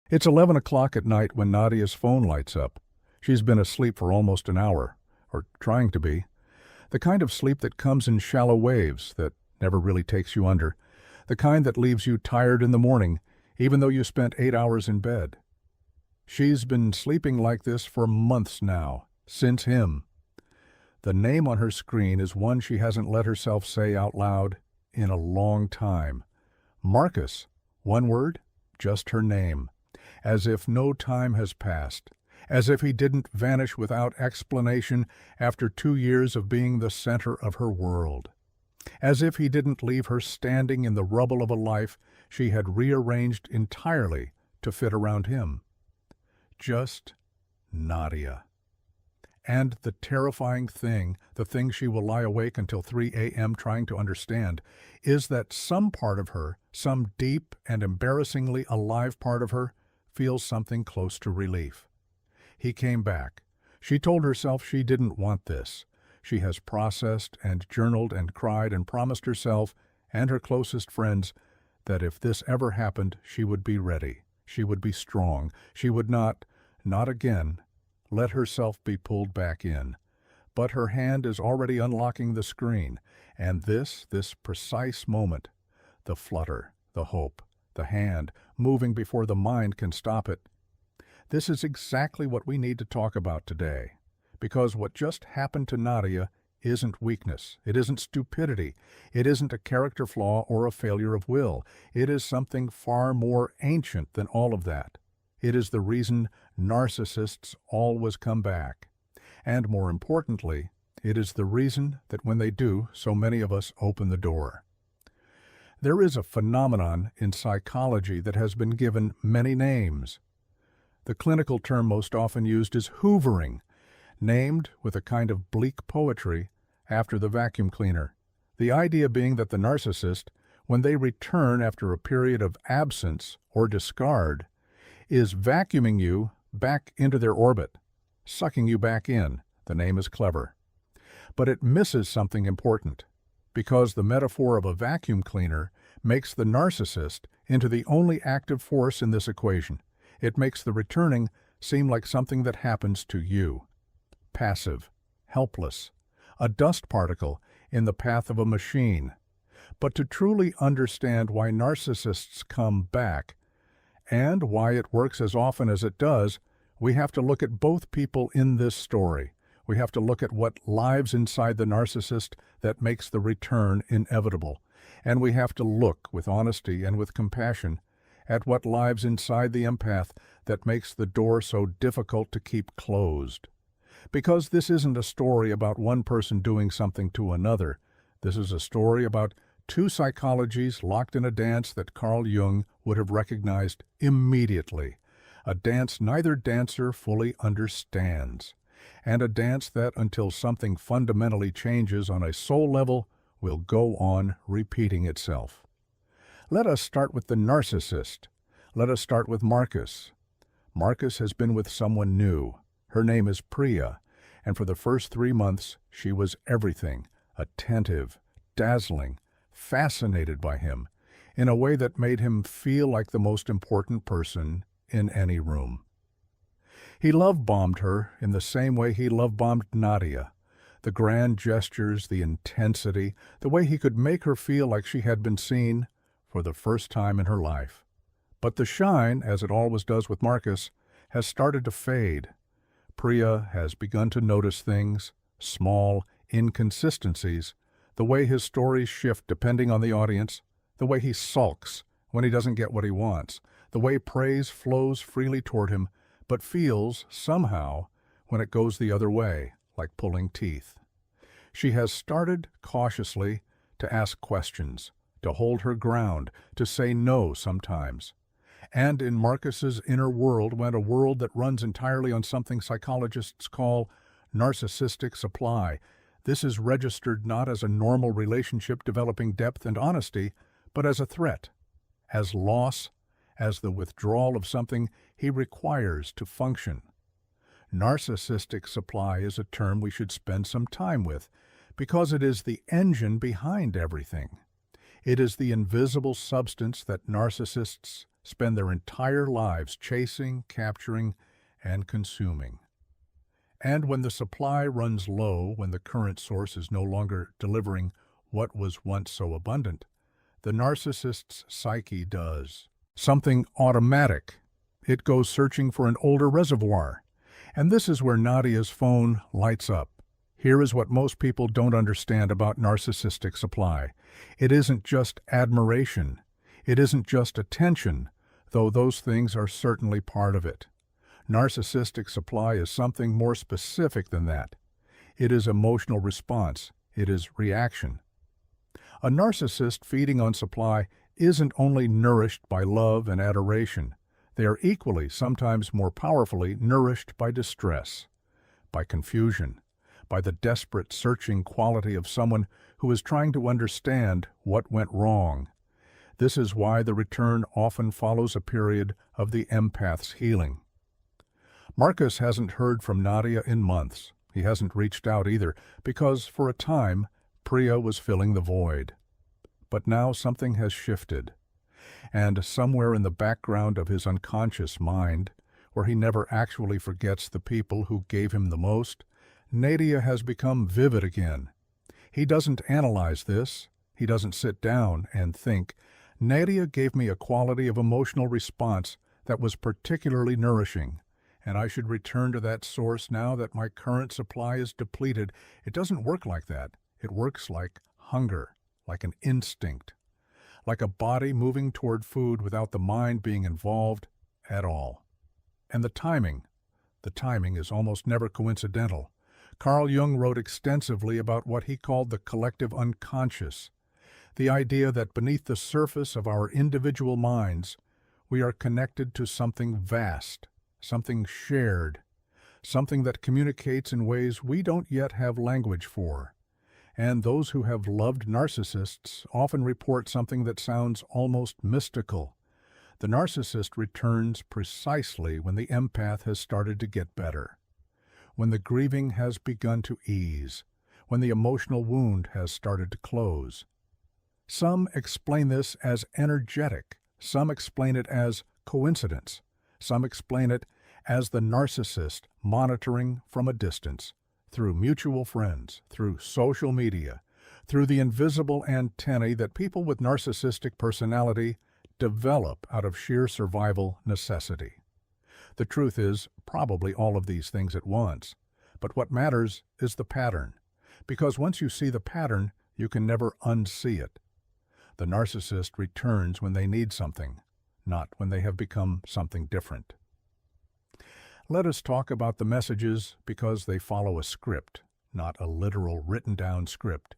It's 11 o'clock at night when Nadia's phone lights up. She's been asleep for almost an hour, or trying to be. The kind of sleep that comes in shallow waves, that never really takes you under. The kind that leaves you tired in the morning, even though you spent 8 hours in bed. She's been sleeping like this for months now, since him. The name on her screen is one she hasn't let herself say out loud in a long time. Marcus. One word, just her name. As if no time has passed. As if he didn't vanish without explanation after 2 years of being the center of her world. As if he didn't leave her standing in the rubble of a life she had rearranged entirely to fit around him. Just Nadia. And the terrifying thing, the thing she will lie awake until 3 a.m. trying to understand, is that some part of her, some deep and embarrassingly alive part of her, feels something close to relief. He came back. She told herself she didn't want this. She has processed and journaled and cried and promised herself and her closest friends that if this ever happened, she would be ready. She would be strong. She would not again, let herself be pulled back in. But her hand is already unlocking the screen, and this precise moment, the flutter, the hope, the hand, moving before the mind can stop it. This is exactly what we need to talk about today, because what just happened to Nadia isn't weakness, it isn't stupidity, it isn't a character flaw or a failure of will. It is something far more ancient than all of that. It is the reason narcissists always come back. And more importantly, it is the reason that when they do, so many of us open the door. There is a phenomenon in psychology that has been given many names. The clinical term most often used is hoovering, named, with a kind of bleak poetry, after the vacuum cleaner. The idea being that the narcissist, when they return after a period of absence or discard, is vacuuming you back into their orbit, sucking you back in. The name is clever. But it misses something important, because the metaphor of a vacuum cleaner makes the narcissist into the only active force in this equation. It makes the returning seem like something that happens to you. Passive, helpless, a dust particle in the path of a machine. But to truly understand why narcissists come back, and why it works as often as it does, we have to look at both people in this story. We have to look at what lives inside the narcissist that makes the return inevitable. And we have to look with honesty and with compassion at what lives inside the empath that makes the door so difficult to keep closed. Because this isn't a story about one person doing something to another. This is a story about two psychologies locked in a dance that Carl Jung would have recognized immediately. A dance neither dancer fully understands. And a dance that, until something fundamentally changes on a soul level, will go on repeating itself. Let us start with the narcissist. Let us start with Marcus. Marcus has been with someone new. Her name is Priya, and for the first 3 months she was everything, attentive, dazzling, fascinated by him, in a way that made him feel like the most important person in any room. He love-bombed her in the same way he love-bombed Nadia. The grand gestures, the intensity, the way he could make her feel like she had been seen for the first time in her life. But the shine, as it always does with Marcus, has started to fade. Priya has begun to notice things, small inconsistencies, the way his stories shift depending on the audience, the way he sulks when he doesn't get what he wants, the way praise flows freely toward him, but feels, somehow, when it goes the other way, like pulling teeth. She has started, cautiously, to ask questions, to hold her ground, to say no sometimes. And in Marcus's inner world went a world that runs entirely on something psychologists call narcissistic supply. This is registered not as a normal relationship developing depth and honesty, but as a threat, as loss, as the withdrawal of something he requires to function. Narcissistic supply is a term we should spend some time with, because it is the engine behind everything. It is the invisible substance that narcissists spend their entire lives chasing, capturing, and consuming. And when the supply runs low, when the current source is no longer delivering what was once so abundant, the narcissist's psyche does something automatic. It goes searching for an older reservoir. And this is where Nadia's phone lights up. Here is what most people don't understand about narcissistic supply. It isn't just admiration. It isn't just attention, though those things are certainly part of it. Narcissistic supply is something more specific than that. It is emotional response. It is reaction. A narcissist feeding on supply isn't only nourished by love and adoration. They are equally, sometimes more powerfully, nourished by distress, by confusion, by the desperate searching quality of someone who is trying to understand what went wrong. This is why the return often follows a period of the empath's healing. Marcus hasn't heard from Nadia in months. He hasn't reached out either, because for a time, Priya was filling the void. But now something has shifted. And somewhere in the background of his unconscious mind, where he never actually forgets the people who gave him the most, Nadia has become vivid again. He doesn't analyze this. He doesn't sit down and think, Nadia gave me a quality of emotional response that was particularly nourishing, and I should return to that source now that my current supply is depleted. It doesn't work like that. It works like hunger, like an instinct, like a body moving toward food without the mind being involved at all. And the timing is almost never coincidental. Carl Jung wrote extensively about what he called the collective unconscious, the idea that beneath the surface of our individual minds, we are connected to something vast, something shared, something that communicates in ways we don't yet have language for. And those who have loved narcissists often report something that sounds almost mystical. The narcissist returns precisely when the empath has started to get better, when the grieving has begun to ease, when the emotional wound has started to close. Some explain this as energetic. Some explain it as coincidence. Some explain it as the narcissist monitoring from a distance, through mutual friends, through social media, through the invisible antennae that people with narcissistic personality develop out of sheer survival necessity. The truth is probably all of these things at once, but what matters is the pattern, because once you see the pattern, you can never unsee it. The narcissist returns when they need something, not when they have become something different. Let us talk about the messages because they follow a script, not a literal written-down script,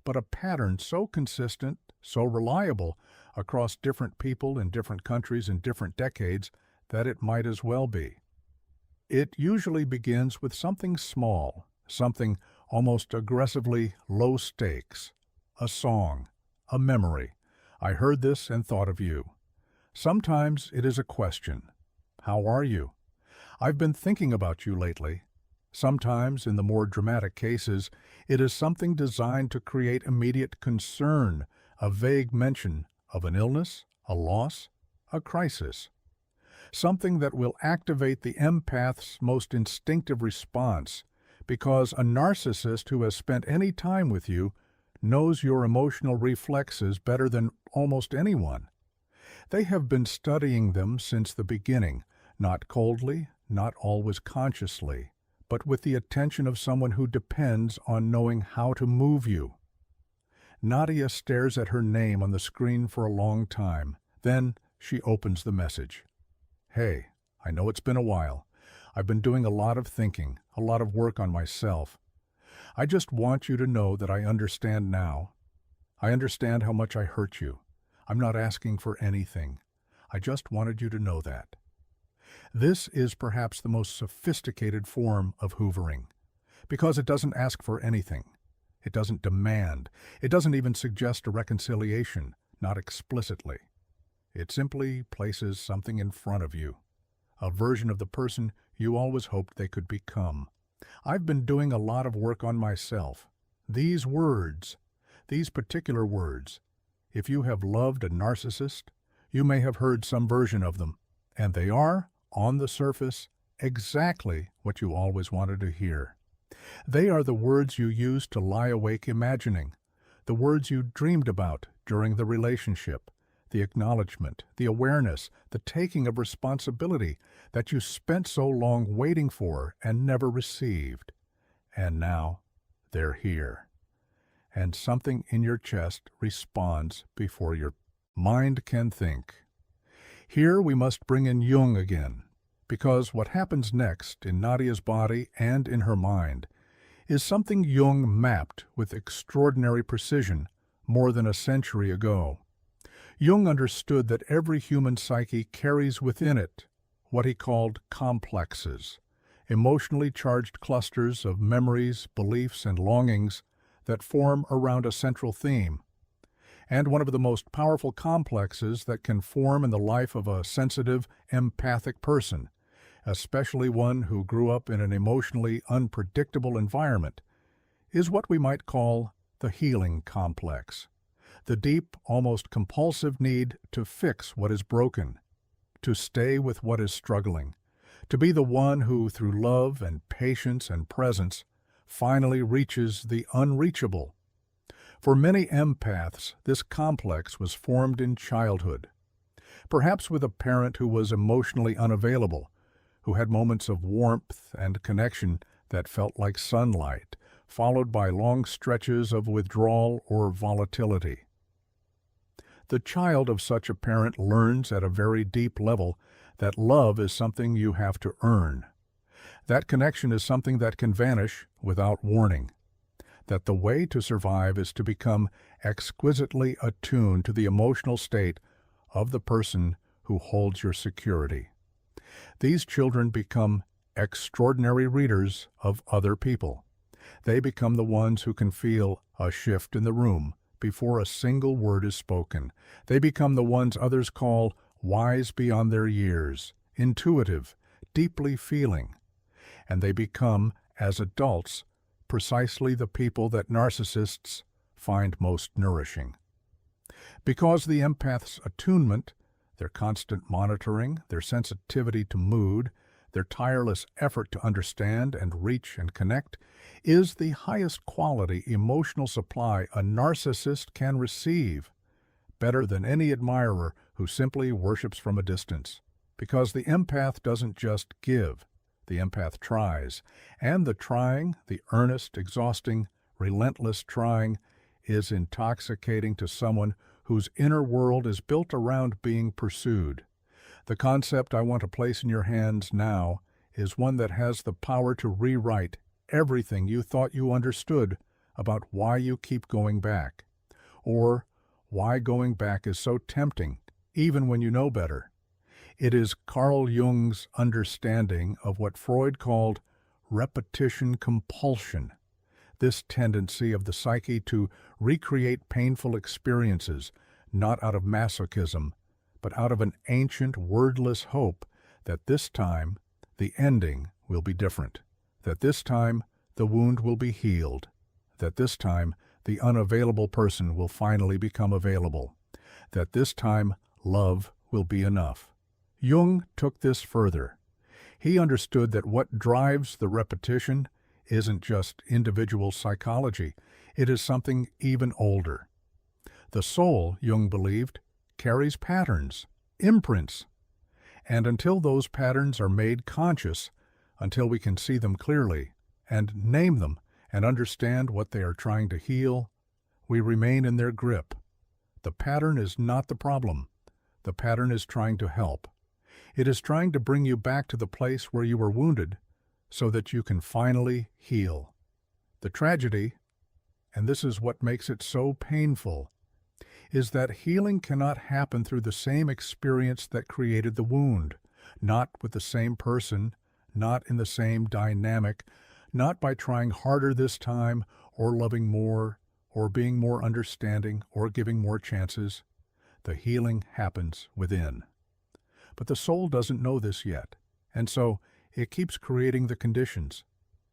but a pattern so consistent, so reliable across different people in different countries in different decades that it might as well be. It usually begins with something small, something almost aggressively low stakes, a song, a memory. I heard this and thought of you. Sometimes it is a question. How are you? I've been thinking about you lately. Sometimes, in the more dramatic cases, it is something designed to create immediate concern, a vague mention of an illness, a loss, a crisis. Something that will activate the empath's most instinctive response, because a narcissist who has spent any time with you knows your emotional reflexes better than almost anyone. They have been studying them since the beginning, not coldly, not always consciously, but with the attention of someone who depends on knowing how to move you. Nadia stares at her name on the screen for a long time. Then she opens the message. Hey, I know it's been a while. I've been doing a lot of thinking, a lot of work on myself. I just want you to know that I understand now. I understand how much I hurt you. I'm not asking for anything. I just wanted you to know that. This is perhaps the most sophisticated form of hoovering, because it doesn't ask for anything. It doesn't demand. It doesn't even suggest a reconciliation, not explicitly. It simply places something in front of you, a version of the person you always hoped they could become. I've been doing a lot of work on myself. These words, these particular words, if you have loved a narcissist, You may have heard some version of them, and they are, on the surface, exactly what you always wanted to hear. They are the words you used to lie awake imagining, the words you dreamed about during the relationship, the acknowledgement, the awareness, the taking of responsibility that you spent so long waiting for and never received. And now, they're here. And something in your chest responds before your mind can think. Here we must bring in Jung again, because what happens next in Nadia's body and in her mind is something Jung mapped with extraordinary precision more than a century ago. Jung understood that every human psyche carries within it what he called complexes, emotionally charged clusters of memories, beliefs, and longings that form around a central theme. And one of the most powerful complexes that can form in the life of a sensitive, empathic person, especially one who grew up in an emotionally unpredictable environment, is what we might call the healing complex. The deep, almost compulsive need to fix what is broken, to stay with what is struggling, to be the one who, through love and patience and presence, finally reaches the unreachable. For many empaths, this complex was formed in childhood, perhaps with a parent who was emotionally unavailable, who had moments of warmth and connection that felt like sunlight, followed by long stretches of withdrawal or volatility. The child of such a parent learns at a very deep level that love is something you have to earn. That connection is something that can vanish without warning. That the way to survive is to become exquisitely attuned to the emotional state of the person who holds your security. These children become extraordinary readers of other people. They become the ones who can feel a shift in the room before a single word is spoken. They become the ones others call wise beyond their years, intuitive, deeply feeling. And they become, as adults, precisely the people that narcissists find most nourishing. Because the empath's attunement, their constant monitoring, their sensitivity to mood, their tireless effort to understand and reach and connect, is the highest quality emotional supply a narcissist can receive, better than any admirer who simply worships from a distance. Because the empath doesn't just give, the empath tries, and the trying, the earnest, exhausting, relentless trying, is intoxicating to someone whose inner world is built around being pursued. The concept I want to place in your hands now is one that has the power to rewrite everything you thought you understood about why you keep going back, or why going back is so tempting, even when you know better. It is Carl Jung's understanding of what Freud called repetition compulsion, this tendency of the psyche to recreate painful experiences, not out of masochism, but out of an ancient, wordless hope that this time the ending will be different, that this time the wound will be healed, that this time the unavailable person will finally become available, that this time love will be enough. Jung took this further. He understood that what drives the repetition isn't just individual psychology, it is something even older. The soul, Jung believed, carries patterns, imprints, and until those patterns are made conscious, until we can see them clearly and name them and understand what they are trying to heal, we remain in their grip. The pattern is not the problem. The pattern is trying to help. It is trying to bring you back to the place where you were wounded so that you can finally heal. The tragedy, and this is what makes it so painful, is that healing cannot happen through the same experience that created the wound, not with the same person, not in the same dynamic, not by trying harder this time, or loving more, or being more understanding, or giving more chances. The healing happens within. But the soul doesn't know this yet, and so it keeps creating the conditions.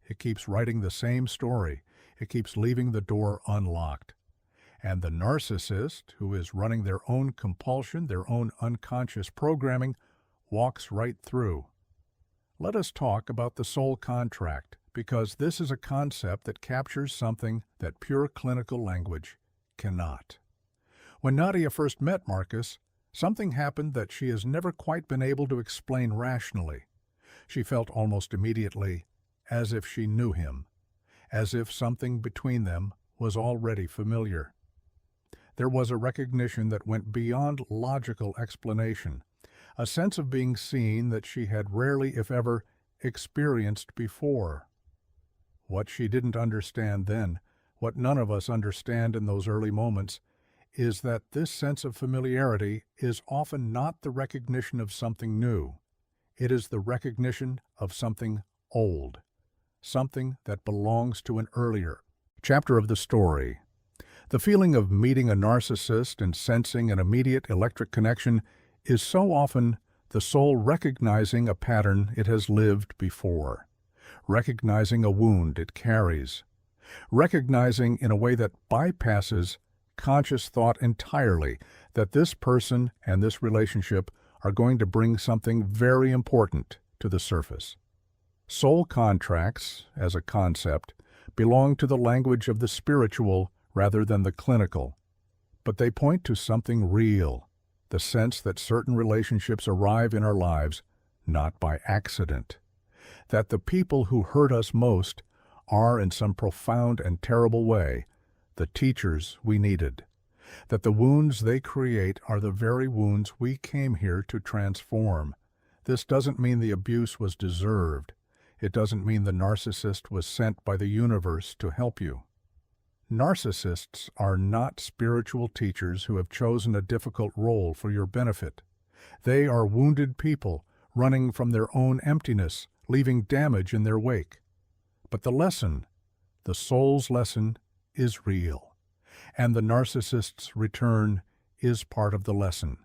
It keeps writing the same story. It keeps leaving the door unlocked. And the narcissist, who is running their own compulsion, their own unconscious programming, walks right through. Let us talk about the soul contract, because this is a concept that captures something that pure clinical language cannot. When Nadia first met Marcus, something happened that she has never quite been able to explain rationally. She felt almost immediately as if she knew him, as if something between them was already familiar. There was a recognition that went beyond logical explanation, a sense of being seen that she had rarely, if ever, experienced before. What she didn't understand then, what none of us understand in those early moments, is that this sense of familiarity is often not the recognition of something new. It is the recognition of something old, something that belongs to an earlier chapter of the story. The feeling of meeting a narcissist and sensing an immediate electric connection is so often the soul recognizing a pattern it has lived before, recognizing a wound it carries, recognizing in a way that bypasses conscious thought entirely that this person and this relationship are going to bring something very important to the surface. Soul contracts, as a concept, belong to the language of the spiritual rather than the clinical, but they point to something real, the sense that certain relationships arrive in our lives not by accident, that the people who hurt us most are, in some profound and terrible way, the teachers we needed, that the wounds they create are the very wounds we came here to transform. This doesn't mean the abuse was deserved. It doesn't mean the narcissist was sent by the universe to help you. Narcissists are not spiritual teachers who have chosen a difficult role for your benefit. They are wounded people running from their own emptiness, leaving damage in their wake. But the lesson, the soul's lesson, is real, and the narcissist's return is part of the lesson.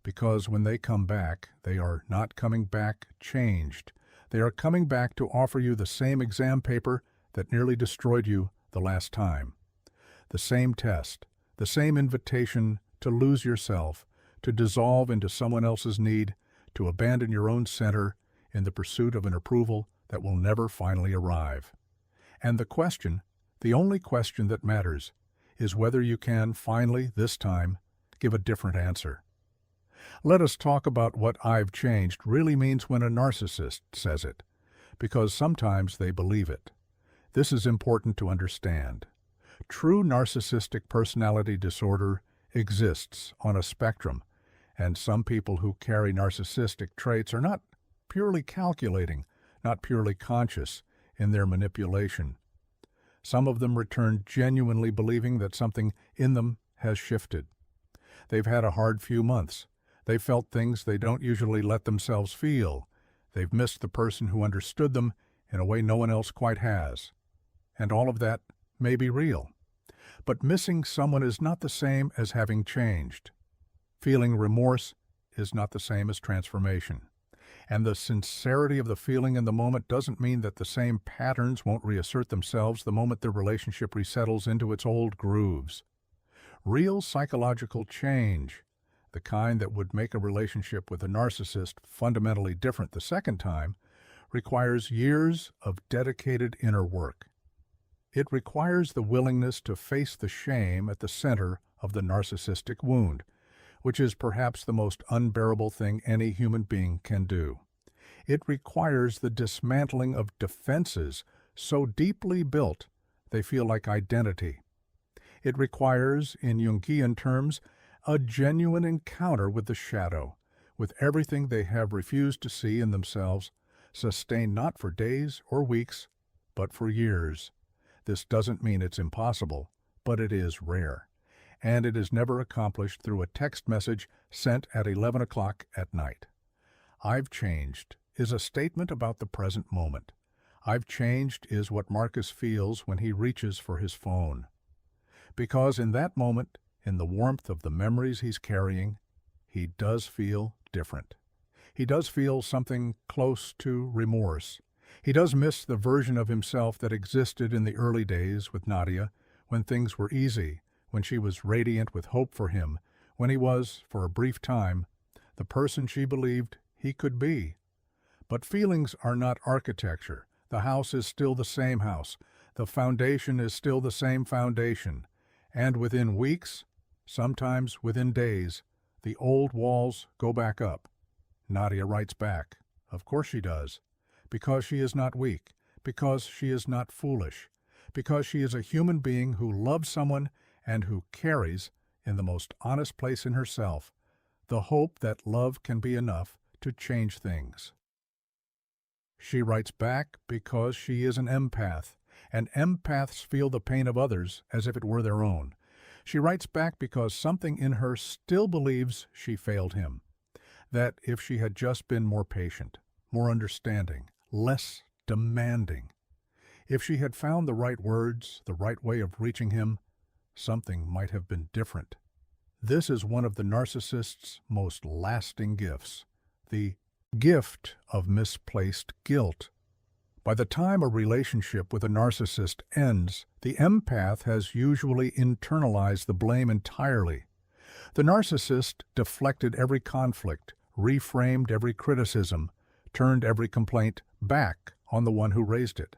Because when they come back, they are not coming back changed. They are coming back to offer you the same exam paper that nearly destroyed you the last time. The same test, the same invitation to lose yourself, to dissolve into someone else's need, to abandon your own center in the pursuit of an approval that will never finally arrive. And the question, the only question that matters, is whether you can finally, this time, give a different answer. Let us talk about what "I've changed" really means when a narcissist says it, because sometimes they believe it. This is important to understand. True narcissistic personality disorder exists on a spectrum, and some people who carry narcissistic traits are not purely calculating, not purely conscious in their manipulation. Some of them return genuinely believing that something in them has shifted. They've had a hard few months. They've felt things they don't usually let themselves feel. They've missed the person who understood them in a way no one else quite has. And all of that may be real. But missing someone is not the same as having changed. Feeling remorse is not the same as transformation. And the sincerity of the feeling in the moment doesn't mean that the same patterns won't reassert themselves the moment the relationship resettles into its old grooves. Real psychological change, the kind that would make a relationship with a narcissist fundamentally different the second time, requires years of dedicated inner work. It requires the willingness to face the shame at the center of the narcissistic wound, which is perhaps the most unbearable thing any human being can do. It requires the dismantling of defenses so deeply built they feel like identity. It requires, in Jungian terms, a genuine encounter with the shadow, with everything they have refused to see in themselves, sustained not for days or weeks, but for years. This doesn't mean it's impossible, but it is rare. And it is never accomplished through a text message sent at 11 o'clock at night. "I've changed" is a statement about the present moment. "I've changed" is what Marcus feels when he reaches for his phone. Because in that moment, in the warmth of the memories he's carrying, he does feel different. He does feel something close to remorse. He does miss the version of himself that existed in the early days with Nadia, when things were easy, when she was radiant with hope for him, when he was, for a brief time, the person she believed he could be. But feelings are not architecture. The house is still the same house. The foundation is still the same foundation. And within weeks, sometimes within days, the old walls go back up. Nadia writes back. Of course she does. Because she is not weak. Because she is not foolish. Because she is a human being who loves someone and who carries, in the most honest place in herself, the hope that love can be enough to change things. She writes back because she is an empath, and empaths feel the pain of others as if it were their own. She writes back because something in her still believes she failed him, that if she had just been more patient, more understanding, less demanding, if she had found the right words, the right way of reaching him, something might have been different. This is one of the narcissist's most lasting gifts, the gift of misplaced guilt. By the time a relationship with a narcissist ends, the empath has usually internalized the blame entirely. The narcissist deflected every conflict, reframed every criticism, turned every complaint back on the one who raised it.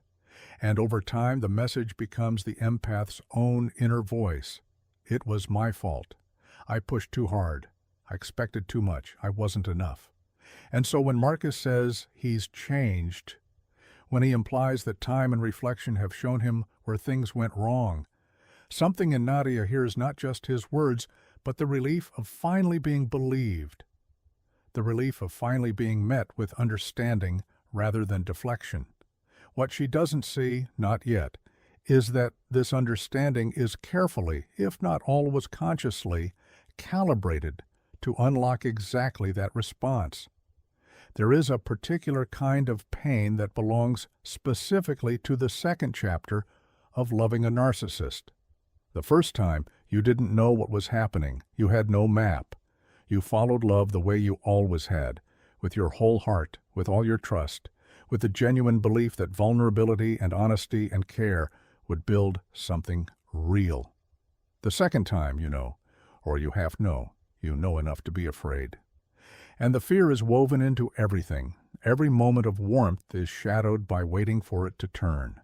And over time, the message becomes the empath's own inner voice. It was my fault. I pushed too hard. I expected too much. I wasn't enough. And so when Marcus says he's changed, when he implies that time and reflection have shown him where things went wrong, something in Nadia hears not just his words, but the relief of finally being believed, the relief of finally being met with understanding rather than deflection. What she doesn't see, not yet, is that this understanding is carefully, if not always consciously, calibrated to unlock exactly that response. There is a particular kind of pain that belongs specifically to the second chapter of loving a narcissist. The first time, you didn't know what was happening. You had no map. You followed love the way you always had, with your whole heart, with all your trust, with the genuine belief that vulnerability and honesty and care would build something real. The second time, you know, or you half know, you know enough to be afraid. And the fear is woven into everything. Every moment of warmth is shadowed by waiting for it to turn.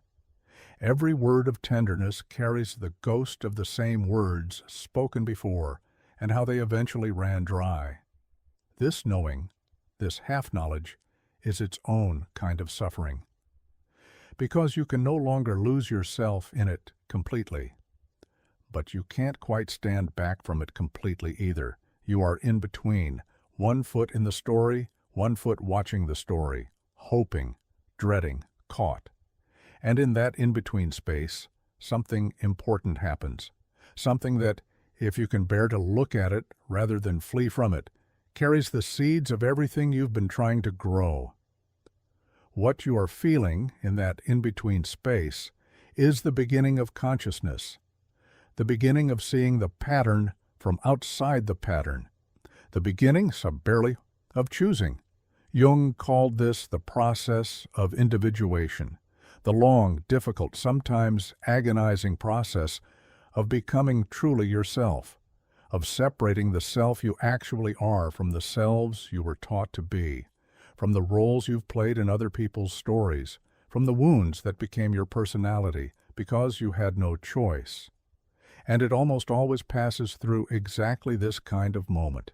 Every word of tenderness carries the ghost of the same words spoken before and how they eventually ran dry. This knowing, this half-knowledge, is its own kind of suffering. Because you can no longer lose yourself in it completely. But you can't quite stand back from it completely either. You are in between, 1 foot in the story, 1 foot watching the story, hoping, dreading, caught. And in that in-between space, something important happens. Something that, if you can bear to look at it rather than flee from it, carries the seeds of everything you've been trying to grow. What you are feeling in that in-between space is the beginning of consciousness, the beginning of seeing the pattern from outside the pattern, the beginning, barely, of choosing. Jung called this the process of individuation, the long, difficult, sometimes agonizing process of becoming truly yourself, of separating the self you actually are from the selves you were taught to be, from the roles you've played in other people's stories, from the wounds that became your personality because you had no choice. And it almost always passes through exactly this kind of moment,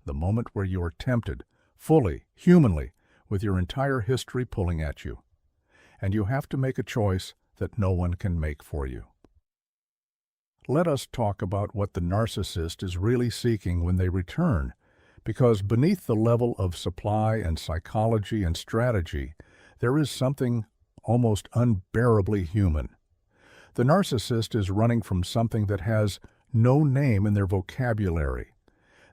the moment where you are tempted, fully, humanly, with your entire history pulling at you. And you have to make a choice that no one can make for you. Let us talk about what the narcissist is really seeking when they return, because beneath the level of supply and psychology and strategy, there is something almost unbearably human. The narcissist is running from something that has no name in their vocabulary.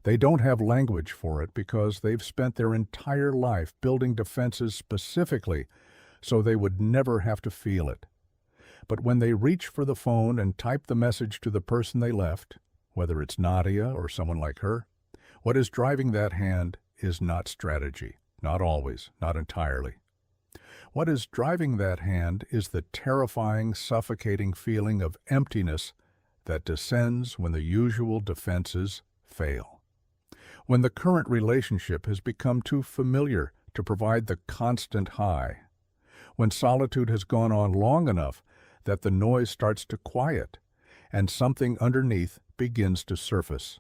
They don't have language for it because they've spent their entire life building defenses specifically so they would never have to feel it. But when they reach for the phone and type the message to the person they left, whether it's Nadia or someone like her, what is driving that hand is not strategy, not always, not entirely. What is driving that hand is the terrifying, suffocating feeling of emptiness that descends when the usual defenses fail. When the current relationship has become too familiar to provide the constant high. When solitude has gone on long enough that the noise starts to quiet and something underneath begins to surface.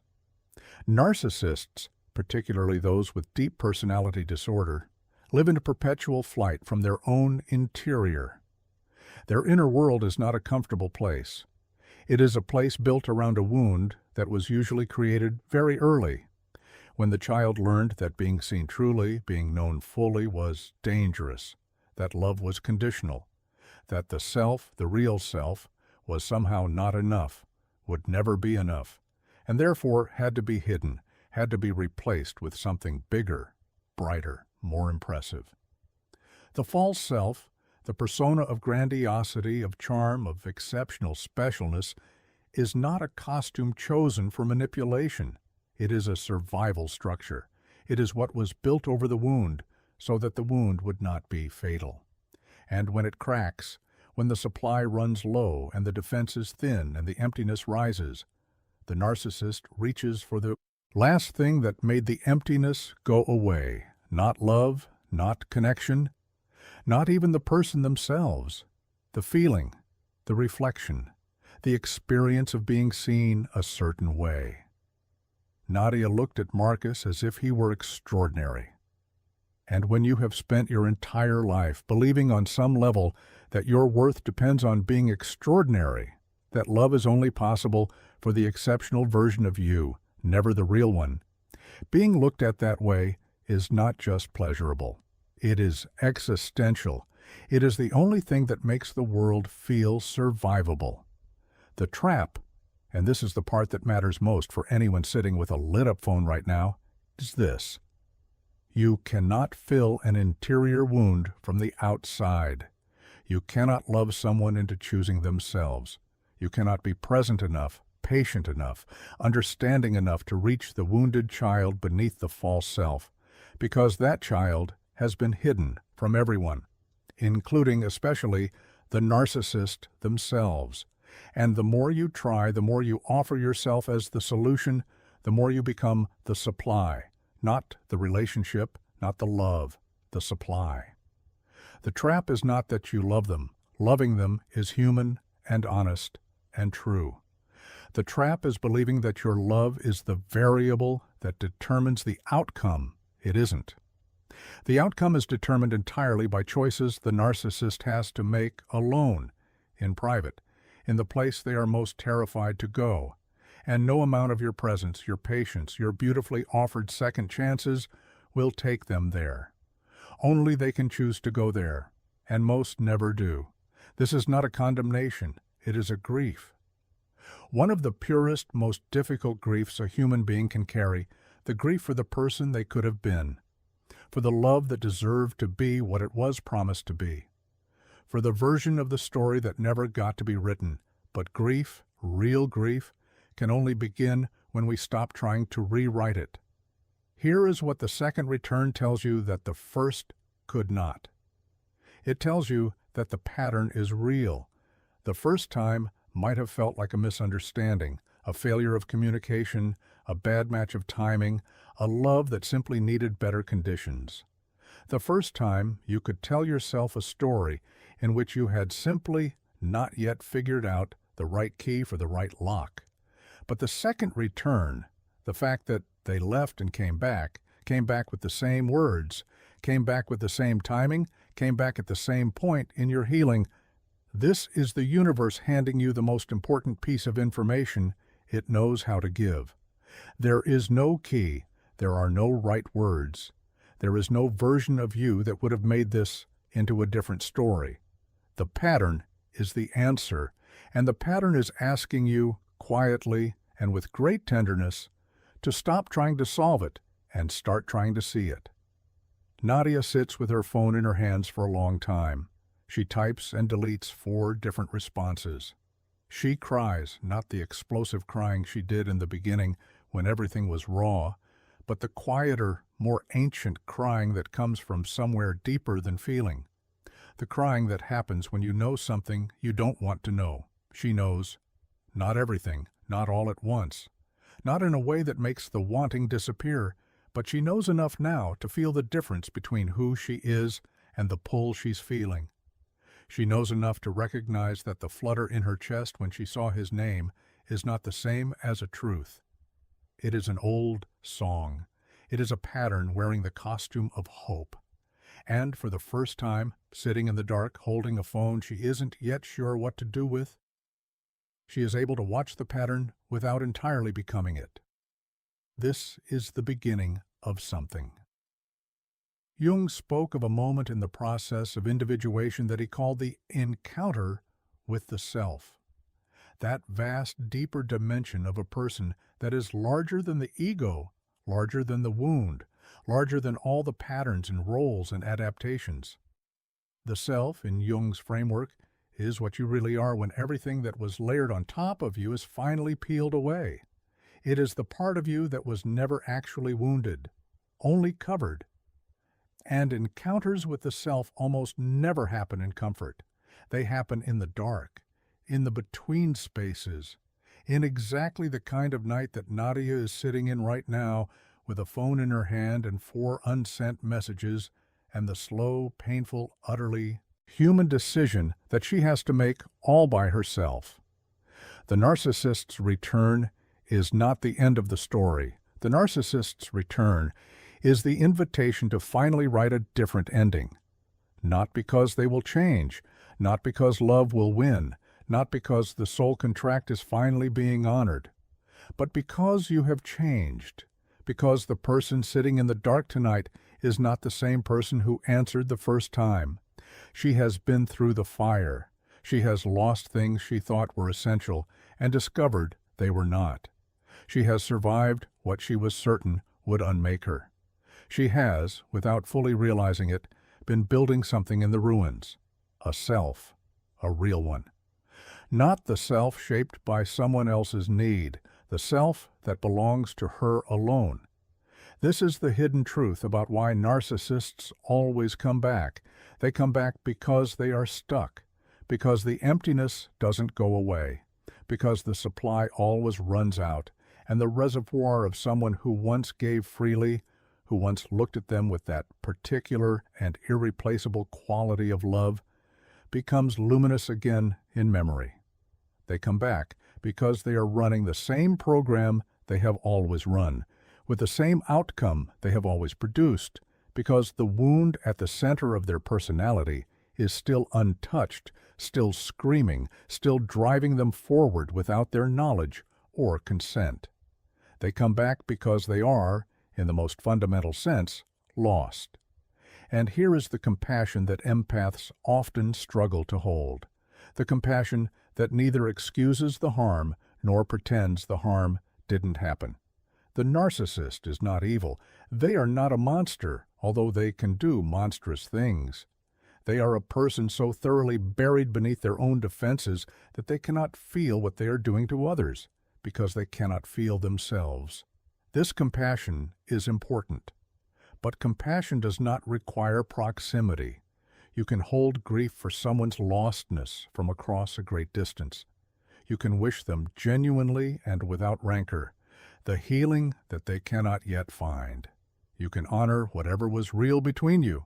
Narcissists, particularly those with deep personality disorder, live in a perpetual flight from their own interior. Their inner world is not a comfortable place. It is a place built around a wound that was usually created very early, when the child learned that being seen truly, being known fully, was dangerous, that love was conditional, that the self, the real self, was somehow not enough, would never be enough, and therefore had to be hidden, had to be replaced with something bigger, brighter, more impressive. The false self, the persona of grandiosity, of charm, of exceptional specialness, is not a costume chosen for manipulation. It is a survival structure. It is what was built over the wound so that the wound would not be fatal. And when it cracks, when the supply runs low and the defense is thin and the emptiness rises, the narcissist reaches for the last thing that made the emptiness go away. Not love, not connection, not even the person themselves, the feeling, the reflection, the experience of being seen a certain way. Nadia looked at Marcus as if he were extraordinary. And when you have spent your entire life believing on some level that your worth depends on being extraordinary, that love is only possible for the exceptional version of you, never the real one, being looked at that way is not just pleasurable. It is existential. It is the only thing that makes the world feel survivable. The trap, and this is the part that matters most for anyone sitting with a lit-up phone right now, is this. You cannot fill an interior wound from the outside. You cannot love someone into choosing themselves. You cannot be present enough, patient enough, understanding enough to reach the wounded child beneath the false self, because that child has been hidden from everyone, including especially the narcissist themselves. And the more you try, the more you offer yourself as the solution, the more you become the supply, not the relationship, not the love, the supply. The trap is not that you love them. Loving them is human and honest and true. The trap is believing that your love is the variable that determines the outcome. It isn't. The outcome is determined entirely by choices the narcissist has to make alone, in private, in the place they are most terrified to go. And no amount of your presence, your patience, your beautifully offered second chances will take them there. Only they can choose to go there, and most never do. This is not a condemnation, it is a grief. One of the purest, most difficult griefs a human being can carry, the grief for the person they could have been, for the love that deserved to be what it was promised to be, for the version of the story that never got to be written. But grief, real grief, can only begin when we stop trying to rewrite it. Here is what the second return tells you that the first could not. It tells you that the pattern is real. The first time might have felt like a misunderstanding, a failure of communication, a bad match of timing, a love that simply needed better conditions. The first time you could tell yourself a story in which you had simply not yet figured out the right key for the right lock. But the second return, the fact that they left and came back with the same words, came back with the same timing, came back at the same point in your healing, this is the universe handing you the most important piece of information it knows how to give. There is no key, there are no right words. There is no version of you that would have made this into a different story. The pattern is the answer, and the pattern is asking you, quietly and with great tenderness, to stop trying to solve it and start trying to see it. Nadia sits with her phone in her hands for a long time. She types and deletes 4 different responses. She cries, not the explosive crying she did in the beginning when everything was raw, but the quieter, more ancient crying that comes from somewhere deeper than feeling. The crying that happens when you know something you don't want to know. She knows. Not everything, not all at once. Not in a way that makes the wanting disappear, but she knows enough now to feel the difference between who she is and the pull she's feeling. She knows enough to recognize that the flutter in her chest when she saw his name is not the same as a truth. It is an old song. It is a pattern wearing the costume of hope. And for the first time, sitting in the dark holding a phone she isn't yet sure what to do with, she is able to watch the pattern without entirely becoming it. This is the beginning of something. Jung spoke of a moment in the process of individuation that he called the encounter with the self. That vast, deeper dimension of a person that is larger than the ego, larger than the wound, larger than all the patterns and roles and adaptations. The self, in Jung's framework, is what you really are when everything that was layered on top of you is finally peeled away. It is the part of you that was never actually wounded, only covered. And encounters with the self almost never happen in comfort. They happen in the dark, in the between spaces, in exactly the kind of night that Nadia is sitting in right now with a phone in her hand and 4 unsent messages and the slow, painful, utterly human decision that she has to make all by herself. The narcissist's return is not the end of the story. The narcissist's return is the invitation to finally write a different ending. Not because they will change, not because love will win, not because the soul contract is finally being honored, but because you have changed, because the person sitting in the dark tonight is not the same person who answered the first time. She has been through the fire. She has lost things she thought were essential and discovered they were not. She has survived what she was certain would unmake her. She has, without fully realizing it, been building something in the ruins. A self, a real one. Not the self shaped by someone else's need, the self that belongs to her alone. This is the hidden truth about why narcissists always come back. They come back because they are stuck, because the emptiness doesn't go away, because the supply always runs out, and the reservoir of someone who once gave freely, who once looked at them with that particular and irreplaceable quality of love, becomes luminous again in memory. They come back because they are running the same program they have always run, with the same outcome they have always produced, because the wound at the center of their personality is still untouched, still screaming, still driving them forward without their knowledge or consent. They come back because they are, in the most fundamental sense, lost. And here is the compassion that empaths often struggle to hold, the compassion that neither excuses the harm nor pretends the harm didn't happen. The narcissist is not evil. They are not a monster, although they can do monstrous things. They are a person so thoroughly buried beneath their own defenses that they cannot feel what they are doing to others, because they cannot feel themselves. This compassion is important. But compassion does not require proximity. You can hold grief for someone's lostness from across a great distance. You can wish them genuinely and without rancor the healing that they cannot yet find. You can honor whatever was real between you.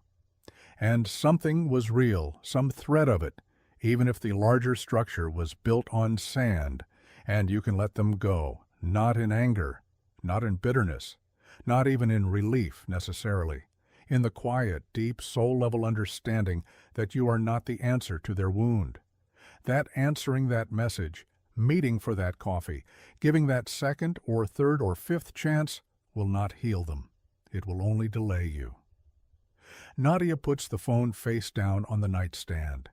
And something was real, some thread of it, even if the larger structure was built on sand, and you can let them go, not in anger, not in bitterness, not even in relief necessarily, in the quiet, deep, soul-level understanding that you are not the answer to their wound. That answering that message, meeting for that coffee, giving that second or third or fifth chance will not heal them. It will only delay you. Nadia puts the phone face down on the nightstand.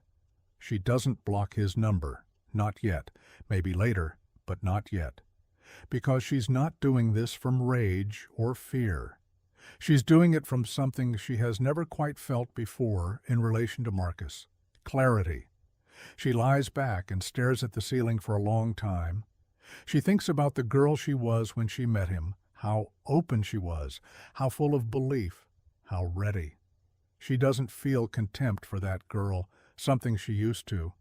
She doesn't block his number, not yet, maybe later, but not yet. Because she's not doing this from rage or fear. She's doing it from something she has never quite felt before in relation to Marcus: clarity. She lies back and stares at the ceiling for a long time. She thinks about the girl she was when she met him, how open she was, how full of belief, how ready. She doesn't feel contempt for that girl, something she used to.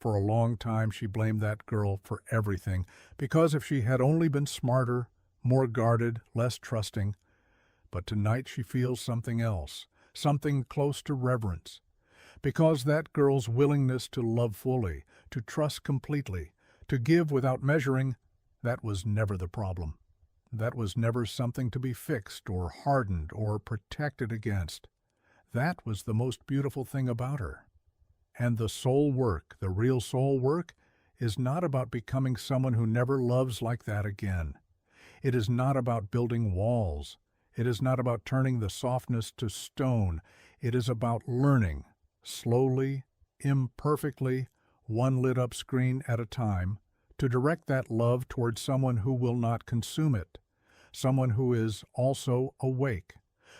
For a long time she blamed that girl for everything, because if she had only been smarter, more guarded, less trusting. But tonight she feels something else, something close to reverence. Because that girl's willingness to love fully, to trust completely, to give without measuring, that was never the problem. That was never something to be fixed or hardened or protected against. That was the most beautiful thing about her. And the soul work, the real soul work, is not about becoming someone who never loves like that again. It is not about building walls. It is not about turning the softness to stone. It is about learning, slowly, imperfectly, one lit-up screen at a time, to direct that love towards someone who will not consume it, someone who is also awake,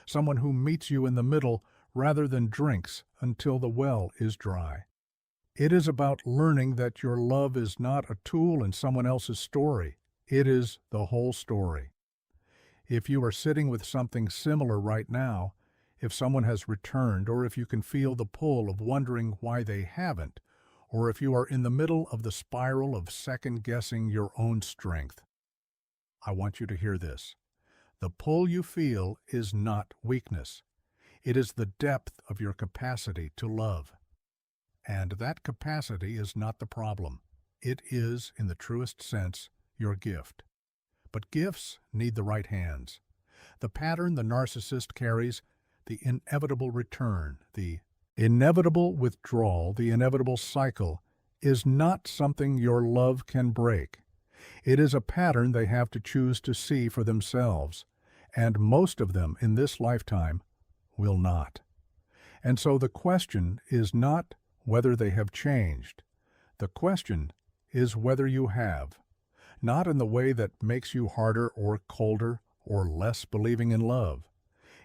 someone who meets you in the middle rather than drinks until the well is dry. It is about learning that your love is not a tool in someone else's story. It is the whole story. If you are sitting with something similar right now, if someone has returned, or if you can feel the pull of wondering why they haven't, or if you are in the middle of the spiral of second-guessing your own strength, I want you to hear this. The pull you feel is not weakness. It is the depth of your capacity to love. And that capacity is not the problem. It is, in the truest sense, your gift. But gifts need the right hands. The pattern the narcissist carries, the inevitable return, the inevitable withdrawal, the inevitable cycle, is not something your love can break. It is a pattern they have to choose to see for themselves, and most of them in this lifetime will not. And so the question is not whether they have changed. The question is whether you have, not in the way that makes you harder or colder or less believing in love,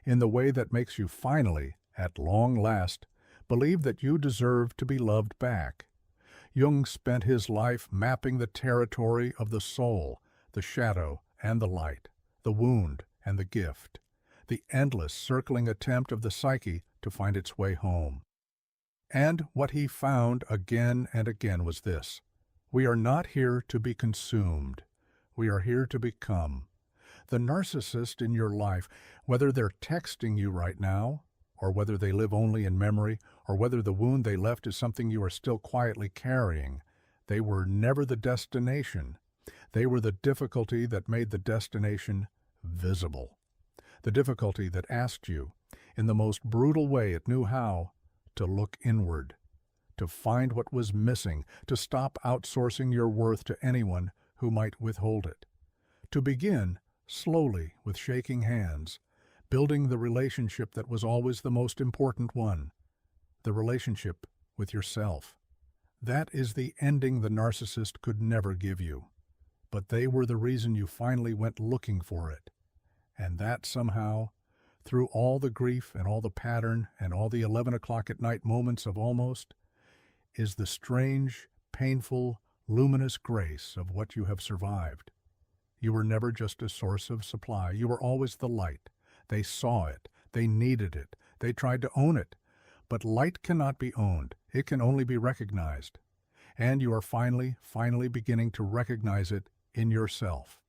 in the way that makes you finally, at long last, believe that you deserve to be loved back. Jung spent his life mapping the territory of the soul, the shadow and the light, the wound and the gift, the endless circling attempt of the psyche to find its way home. And what he found again and again was this: we are not here to be consumed. We are here to become. The narcissist in your life, whether they're texting you right now, or whether they live only in memory, or whether the wound they left is something you are still quietly carrying, they were never the destination. They were the difficulty that made the destination visible. The difficulty that asked you, in the most brutal way it knew how, to look inward, to find what was missing, to stop outsourcing your worth to anyone who might withhold it, to begin, slowly, with shaking hands, building the relationship that was always the most important one, the relationship with yourself. That is the ending the narcissist could never give you. But they were the reason you finally went looking for it. And that somehow, through all the grief and all the pattern and all the 11 o'clock at night moments of almost, is the strange, painful, luminous grace of what you have survived. You were never just a source of supply. You were always the light. They saw it. They needed it. They tried to own it. But light cannot be owned. It can only be recognized. And you are finally beginning to recognize it in yourself.